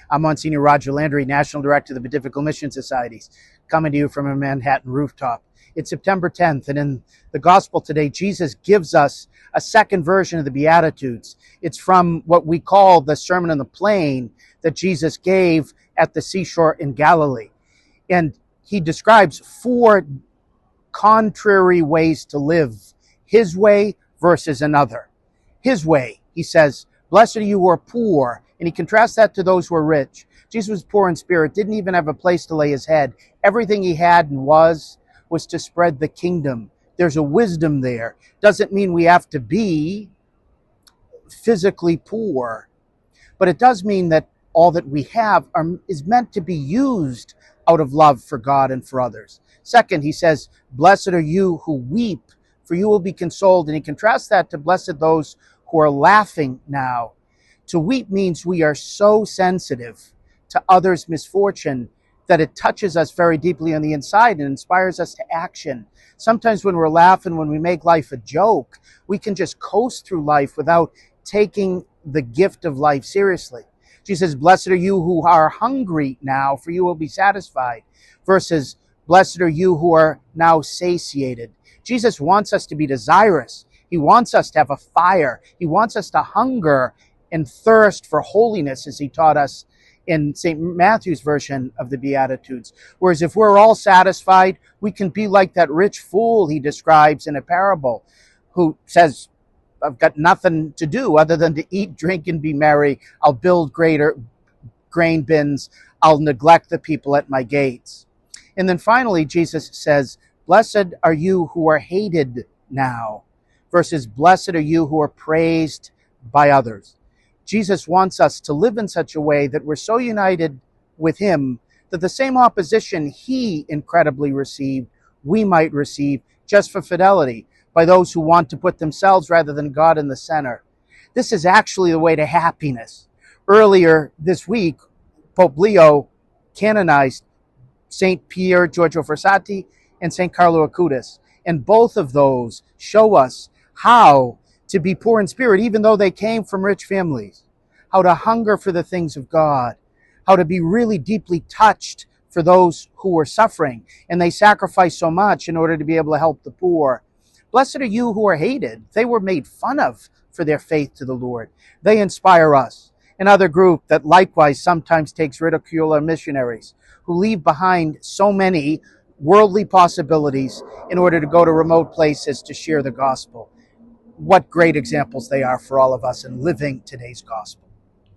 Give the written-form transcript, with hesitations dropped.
I'm Monsignor Roger Landry, National Director of the Beneficial Mission Societies, coming to you from a Manhattan rooftop. It's September 10th, and in the Gospel today, Jesus gives us a second version of the Beatitudes. It's from what we call the Sermon on the Plain that Jesus gave at the seashore in Galilee. And he describes four contrary ways to live, his way versus another. His way, he says, blessed are you who are poor. And he contrasts that to those who are rich. Jesus was poor in spirit, didn't even have a place to lay his head. Everything he had and was to spread the kingdom. There's a wisdom there. Doesn't mean we have to be physically poor, but it does mean that all that we have is meant to be used out of love for God and for others. Second, he says, blessed are you who weep, for you will be consoled. And he contrasts that to blessed those who are laughing now. To weep means we are so sensitive to others' misfortune that it touches us very deeply on the inside and inspires us to action. Sometimes when we're laughing, when we make life a joke, we can just coast through life without taking the gift of life seriously. Jesus says, blessed are you who are hungry now, for you will be satisfied. Versus, blessed are you who are now satiated. Jesus wants us to be desirous. He wants us to have a fire. He wants us to hunger and thirst for holiness, as he taught us in St. Matthew's version of the Beatitudes. Whereas if we're all satisfied, we can be like that rich fool he describes in a parable, who says, I've got nothing to do other than to eat, drink, and be merry. I'll build greater grain bins. I'll neglect the people at my gates. And then finally, Jesus says, blessed are you who are hated now, versus blessed are you who are praised by others. Jesus wants us to live in such a way that we're so united with him that the same opposition he incredibly received, we might receive just for fidelity by those who want to put themselves rather than God in the center. This is actually the way to happiness. Earlier this week, Pope Leo canonized St. Pier Giorgio Frassati and St. Carlo Acutis. And both of those show us how to be poor in spirit, even though they came from rich families, how to hunger for the things of God, how to be really deeply touched for those who are suffering, and they sacrifice so much in order to be able to help the poor. Blessed are you who are hated. They were made fun of for their faith to the Lord. They inspire us. Another group that likewise sometimes takes ridicule are missionaries, who leave behind so many worldly possibilities in order to go to remote places to share the gospel. What great examples they are for all of us in living today's gospel.